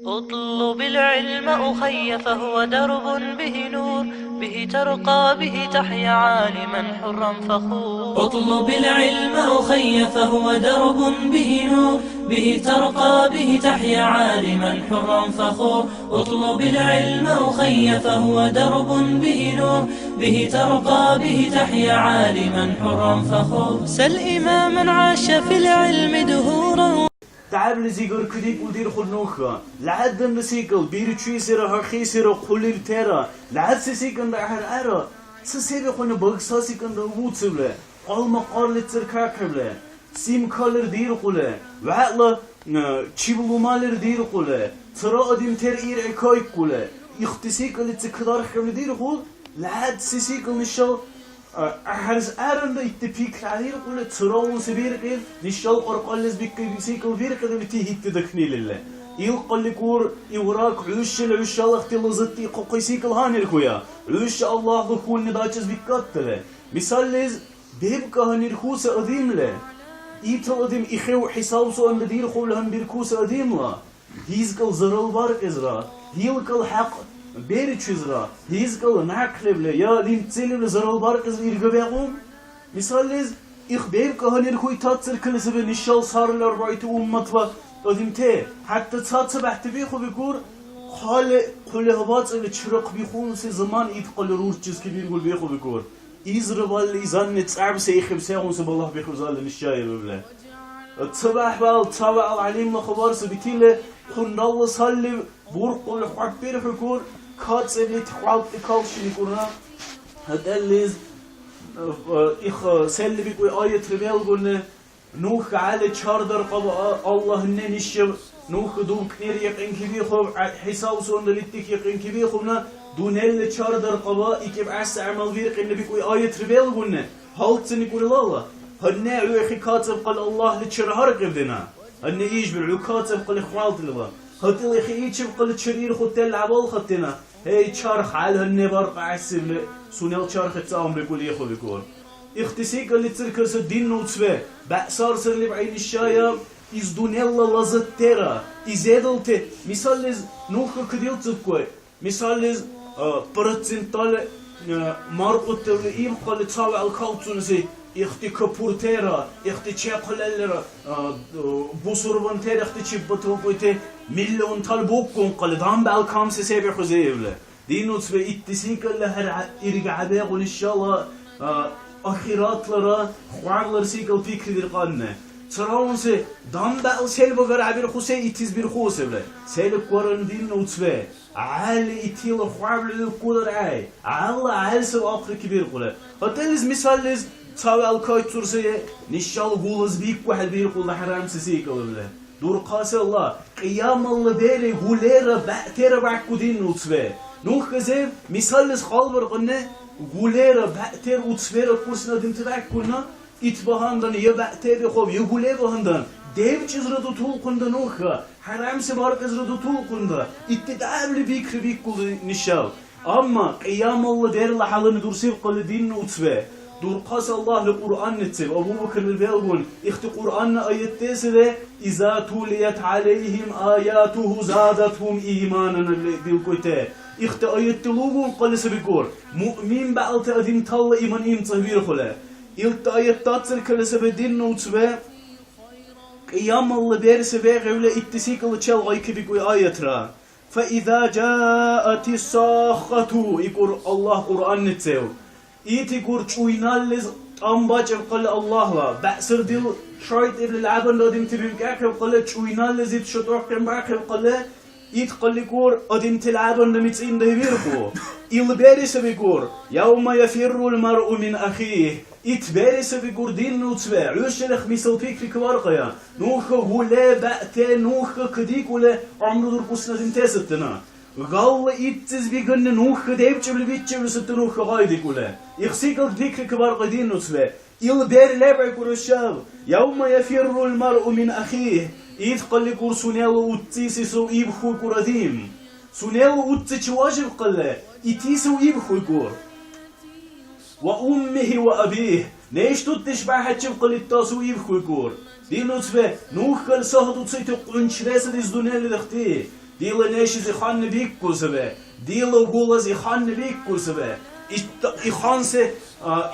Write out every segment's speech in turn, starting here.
اطلب العلم أخي فهو درب به نور، به ترقى به تحيا عالما حرا فخور. اطلب العلم أخي فهو درب به نور، به ترقى به تحيا عالما حرا فخور. اطلب العلم أخي فهو درب به نور، به ترقى به تحيا عالما حرا فخور. سل إماما عاش في العلم دهورا. تعال زيجر كديك ودير خلنوخا لعد النسيكل بيرتشي سيرا هرخي سيرا قليل تيرا لعد سيكن دا هر ارا سيبي خون بغسا سيكن دا ووتسبلا قلما قارل تركا كبلا سيم كالر دير قولا وعلا تشيبلو مالر دير قولا ترا ادم تر اير اكاي قولا اختسيكل تكدار خبل دير قول لعد سيكل نشال هرز ارن دا اتفيك عليه قول تراون سبير قيل نشال قرقالز بيسيكل بير قدر بتي هيت دكني لله يل قال كور يوراك عش العشال اختلزتي قيسيكل هانر كويا عش الله دخول نداچز بكتله مثال لز بيبقى هنر خوس قديم له يتل قديم اخو حساب سو ان دير خول هم بيركوس قديم لا هيزكل زرل بارك ازرا هيلكل حق بيري چيزرا هيزكل ناكلبله يا لين تسيلبله زرال باركز يرغبيقوم مثال لز ich بيبقى هنر خوي تاتسر كلسبه نشال صارلر بايت امتوا ادمته حتى تاتس بحت بيخو بيقول قال قل هبات اللي تشرق بيخون سي زمان يتقل روچز كي بيقول بيخو بيقول يزربال يزن تصعب سيخب سيغون سب الله بيخو زال نشاي ببله الصباح والطبع العليم خبار سبتيله خن الله صلي بورق الحق بيرحكور كاتس اللي تخوالت كالشي يقولنا هذا اللي سل بيقول آية ربيل قلنا نوخ على تشاردر قبل الله ننشر نوخ دون كنير يقين كبيخو حساب سون للتك يقين كبيخونا دون اللي تشاردر قبل يكب عس عمل بيرق إن بيقول آية ربيل قلنا هالت نقول الله هالنا عوخي كاتب قال الله لتشرهر قبلنا هالنا يجبر عكاتب قال خوالت الله هتلي خييتشب قل تشرير خدتل عبال خدتنا هي تشارخ على هالنبار قعسب سونيل تشارخ تساهم بيقول يخو بيقول اختسيك اللي تركز الدين نوتسبه بأسار سر اللي بعين الشايب إز دونيلا لازت تيرا إزيدلت مثال لز نوخ كديل تبكوي مثال لز برتزنتال مارقوت تولئيم قال تساوي الكالتونسي اختي كابورتيرا اختي تشاقللرا بوسوربان تيرا اختي تشيبتوبويتي مليون طالبوكم قال دام بالكام سيبي خزيبله دينوتس به اتسيك الله هر ارجع باغ ان شاء الله اخيراتlara خوارlar سيكل فكر قانه تراونسي دام بال سيلبو غرابير خوسي اتيز بير خوسبله سيلب قرن دينوتس به عالي اتيل خوارل كولر اي الله عالس اخر كبير قوله هتلز مثال تاوي الكايتورسي نشال غولز بيك واحد بير قول حرام سيكل بله دور قاسي الله قيام الله ديري غوليرا بأتيرا بعكو دين نوتسبه نوخ كزيب مثال خالبر قلنا غوليرا بأتير وتسبيرا كورسنا دين تبعكونا اتباهاندان يا بأتير خوب يا غولي باهاندان ديب چيزرا دو طول قندا نوخا حرام سبارك ازرا دو طول قندا اتدعابلي بيكر بيكو نشال اما قيام الله دير لحالنا دورسيب قل دين نوتسبه دور قاس الله القرآن نتسب أبو بكر البيلغون اخت قرآن آيات تسده إذا توليت عليهم آياته زادتهم إيمانا بالكويته اخت آيات تلوغون قال سبيكور مؤمن بعلت أدين طال إيمان إيم تهبير خلا إلت آيات تاتسر كلا سبدين نوتسبه قيام الله بير سبه غولة اتسيك الله تشال غيك بيكوي آيات را فإذا جاءت الصاخة يقول الله قرآن نتسب إيتي كور تشوينالز أمباج قال الله لا بأسر ديل شايت إبل العبن لادم تبيك أكل قال تشوينالز إيت شطوح كم باكل قال إيت قال كور أدم تلعبن نمتين ده بيركو إل بارس بيكور يوم يفر المرء من أخيه إيت بارس بيكور دين نوتسبع عشرخ مثل فكر كوارقيا نوخ غلا بأتي نوخ كديك ولا عمرو دور قصنا تنتاستنا غال إتز بيجن نوخ ديبش ولا بيتش ولا ست نوخ غايدي كله يخسيكل ذكر كبار قدين نصبه إل بير لعب يكون الشاب يوم يفر المرء من أخيه يتقل يكون سنيل أتيسي سو يبخو كرديم سنيل أتيش واجب قله يتيسو يبخو يكور وأمه وأبيه نيش تتشبع حتشب قل التاسو يبخو يكور دي نصبه نوخ كل سهد وتصيت قنش راسد إزدونيل لدختيه ديلا نيش زي خان بيكو سبه ديلا غولا زي خان بيكو سبه إخانسه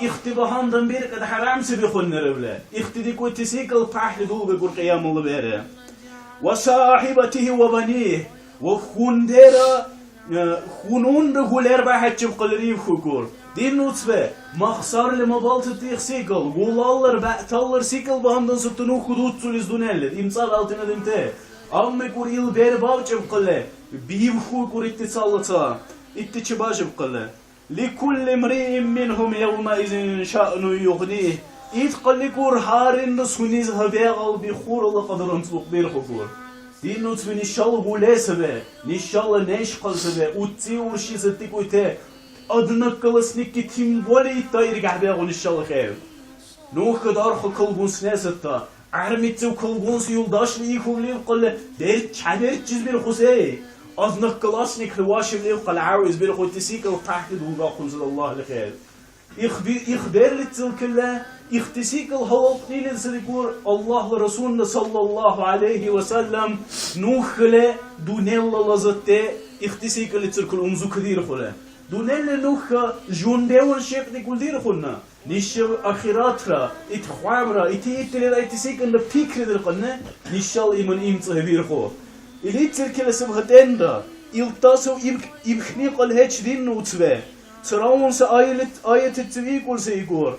اختباهان دم بير قد حرام سبي خن ربله اختدي كو تسيكل فحل دو بقول قيام الله بيره وصاحبته وبنيه وخوندرا خونون رغولر بحجم قلريم خكور دين نوتسبه مخسار لما بالت تيخ سيكل غولالر بأتالر سيكل باندن ستنو خدود سوليز دونيل امصال altına دمته أمي كور يل بير بابجم قله بيم خو كور اتصالتا اتشباجم قله لكل امرئ منهم يومئذ شأن يغنيه قل كور هارن سونيز هبيغل بخور لقدر انطلق بير خكور دين نوتسبه نشال غولسبه نشال نشقلسبه وتي ورشي ستيكوته adına kılısnik ki tim böyle iddiayı gahbe konuşalım ev. Nuh kadar kılgıns nesetta. Armitçi kılgıns yoldaşlı yıkımlı kılı der çaberçiz bir husey. Adına kılasnik hıvaşımlı kılı aviz bir huttisik el tahtid uga kunzul Allah lehel. İkhberli tilkille ihtisik el havaqnil sidikur Allah Resulü sallallahu aleyhi ve sellem Nuh ile dunella lazatte ihtisik el tilkul umzu kadir kılı. دونل نوخا جونديون شيخ دي كولدير خنا نيش اخيراترا اتخوامرا اتيتلي اتسيك ان فكر درقنا نيشال ايمن ايمصه بيرخو الي تركل سبهتندا يلتاسو يبخني قل هيك دين نوتبه تراون آية تتوي كل سيقول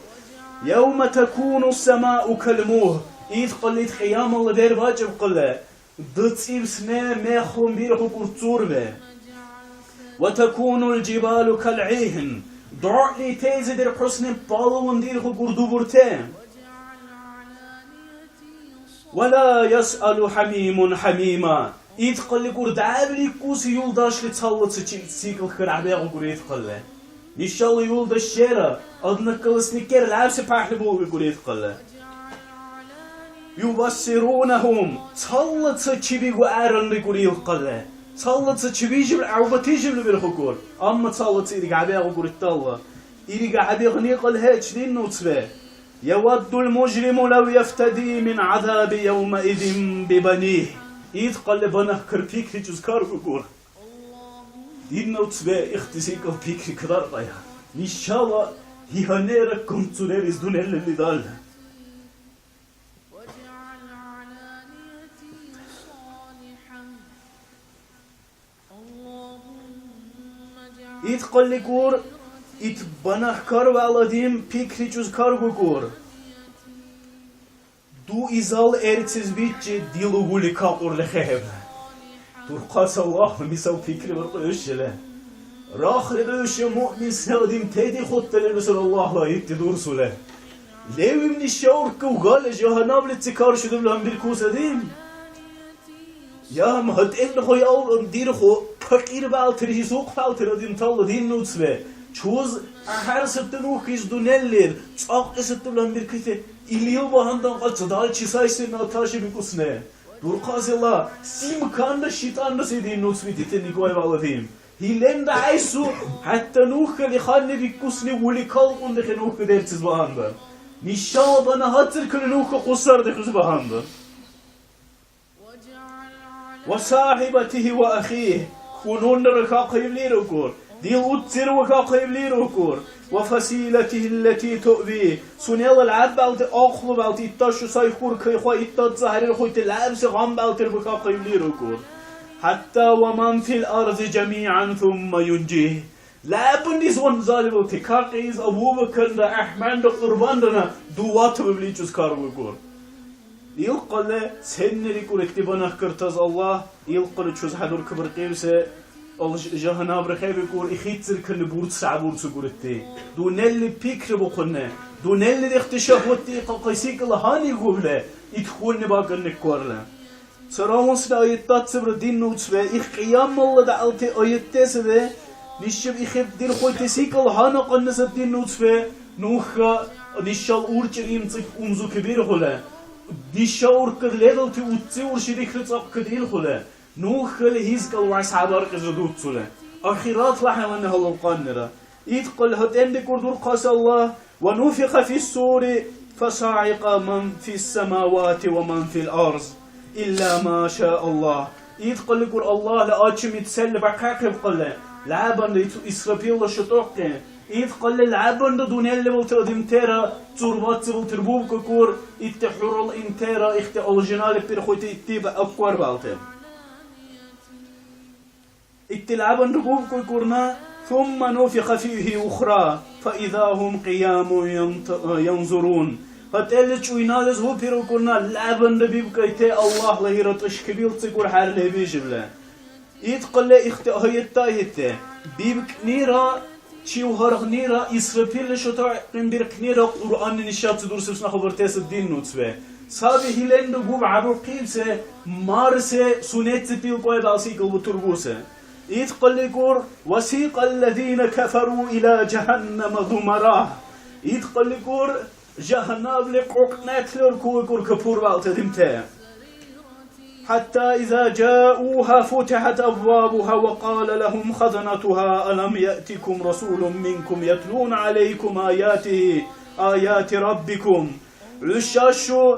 يوم تكون السماء كالموه ايت قلت قيام الله دير باجب قله دتسيب سنه ميخون بيرخو كورتور به وتكون الجبال كالعهن دعلي تيزي در حسن بالون ديرخو قردو برتين ولا يسأل حميم حميما يتقل قرد عابلي كوسي يولداش لتصلت سيكل خرعبيغو قر يتقل نشال يولد الشيرة أدنى كالسنكير العبس باحل بوغي قر يتقل يبصرونهم تصلت سيكيبيغو آرن قر يتقل تصلت تشبيجب عوبتيجب لبرخكور أما تصلت إيرجع عبيغ وقرت الله إيرجع عبيغ نيقل هيك دين نوتسبه يود المجرم لو يفتدي من عذاب يومئذ ببنيه يتقل بنه كرفيك رجز كاركور دين نوتسبه اختسيك فيك كدار قيا إن شاء الله هيهنيرك كنت تريز دون اللي دال يتقل كور يتبنه كار والديم بيكريجوز كارغو كور دو إزال إرتز بيتجي ديلو غولي كاقور لخيب ترقاس الله مثال فكري برقشله راخ لدوش مؤمن سناديم تيدي خط لرسول الله لا يتدور سله ليوي من الشاور كوغال جهنم لتكار شدو لهم بالكوسة ديم يا مهد إن خوي أول دير خو فقير بالتري سوق فالتر دين طال دين نوتسبه çoğuz her sırtını kızdunellir çak sırtından bir kite İliyil bahandan kaçı dal çisaysın ataşı bir kusne durkazela sim kanda şitanda sedin nusbiti nikoy valadim hilen de aysu hatta nuh li khanne bir kusne wuli kal unde nuh dersiz bahanda nişal bana hatır kıl nuh kusardı kız bahanda ve sahibatihi ve ahihi خونون ركا قيبلي ركور دي أتر وكا قيبلي ركور وفسيلته التي تؤذي سنيل العب بالت أخلو بالت إتاشو سايخور كيخوا إتاد زهرير خويت العبس غام بالت وكا قيبلي ركور حتى ومن في الأرض جميعا ثم ينجيه لابن ديز ون ظالم تكاقيز أبو بكر دا أحمد دا قربان دا دوات ببليجوز كار ركور يلقى سنري كوركتبنا كرتاز الله يلقى تشوز حدور كبر قيمسه جهنم برخيب يقول إخيتر كن بورد سعبور سكورتي دون اللي بيكر بقولنا دون اللي اختشاف وتي قيسيك لهاني قبله يدخل نباق النكورله سراموس لا يتات سبر دين نوتس به قيام الله دعالتي آيات سبه نشب إخيب دير خوي تسيك لهانا قنص دين نوتس به نوخا نشال أورجريم تك أمزو كبير خلا نشاور كدلدل تي وتي ورشيدك رتصق كديل خلا نوخ هيزكل وعسابر قزدوت سله أخيرات لحنا هلا القنرة يتقل هتند كردور قاس الله ونفخ في السور فصعق من في السماوات ومن في الأرض إلا ما شاء الله يتقول لك الله لأجم يتسل بقاقب قله لعبان إسرافيل لشطوقه يتقول لعبان دون اللي بلتر دمتيرا تربات بلتر بوبك كور يتحر الانتيرا اخت الجنال بيرخوت يتيب أكوار بالتر يتلعبان بوبك كورنا ثم نفخ فيه أخرى فإذا هم قيام ينظرون فتقلت وينالز هو بيرو كورنا لعبان بيبكيتي الله لهي رتش كبير تقول حال له بيجبله يتقل له اختهيتا هيته بيبك نيرا تشيو هرغ نيرا إسرائيل شطع قنبيرك نيرا قرآن نشاط تدور سبسنا خبرتاس الدين نوتسبه سابي هيلين دقوب عبر قيبسه مارسه سنت بيل قوي باسيق البطرقوسه يتقل لكور وسيق الذين كفروا إلى جهنم ضمراه يتقل لكور جهنم لقوق ناتلر كور كبور بالتدمته حتى إذا جاءوها فتحت أبوابها وقال لهم خزنتها ألم يأتكم رسول منكم يتلون عليكم آيات ربكم للشاشو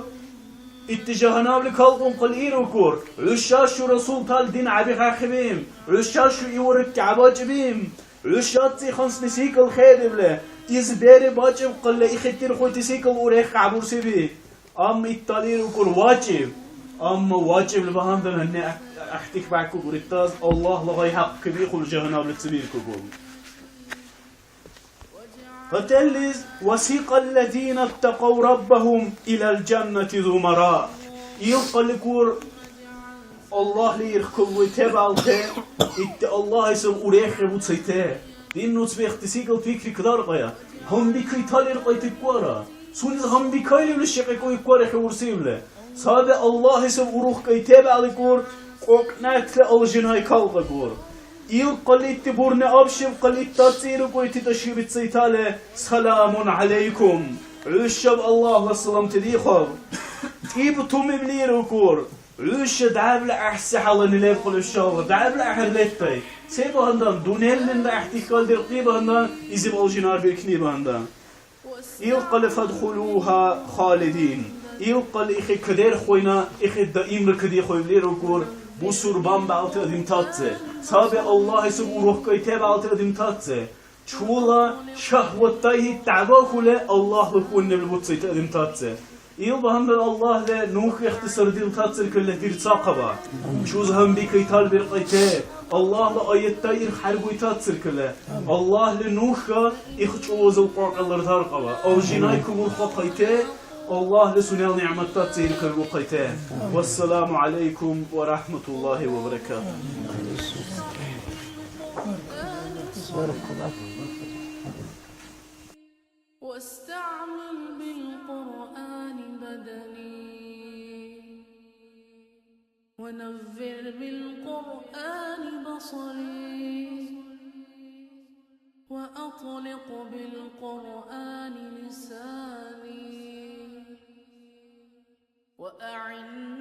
اتجاهنا لكالقون قليل وكور للشاشو رسول تال دين عبي خاخبيم للشاشو يورك عباج بيم للشاتي خمس نسيك الخير له إزبيري باجب قل إختير خوي تسيك الوريخ عبور سبي أم التالير وكور واجب أما واجب لبهاندن هني أحتك معكم بريتاز الله لغاي حق كبير خل جهنم لتسبيلكم فتلز وسيق الذين اتقوا ربهم إلى الجنة زمراء يقلكور الله ليركب ويتبعته الله يسم أريخ بوتسيته دين نتبخ تسيق الفكر كدار هم بكي تالير قيتكورا سونز هم بكي لشيقكو يكورا خورسيبله ساده الله يسم أروخ كيتاب عليكور قوقنات لألجناي كالغكور إيل قليت تبورن أبشم قليت تاتير قويت تشيب تسيتاله سلام عليكم عشب الله السلام تديخو إيبتم بليركور عش دعاب لأحسي حالا نليب قل الشاور دعاب لأحرلتي سيبو هندان دونيل من احتكال دير قيبا هندان إزيب الجنار بالكنيبا هندان إيل قل فادخلوها خالدين يقول إخي كدير خوينا إخي دائم ركدي خوي بليركور بوسور بام بعت أدم تاتze سابع الله يسوع روح كيتاب بعت أدم تاتze شولا شهوة تايه تعبا كله الله بكون بالبوتسيت أدم تاتze إيو بهم الله له نوخ يختصر ديم تاتze كله دير ساقبا شوز هم بكيتال بالقيته الله لآية تاير حربوي تاتze كله الله لنوخ يخشوز القاق الله ردارقبا أو جنايكم الخقيته الله لسنال نعمتات تلك الوقيتين والسلام عليكم ورحمة الله وبركاته واستعمل بالقرآن بدني ونذر بالقرآن بصري وأطلق بالقرآن لساني وأعن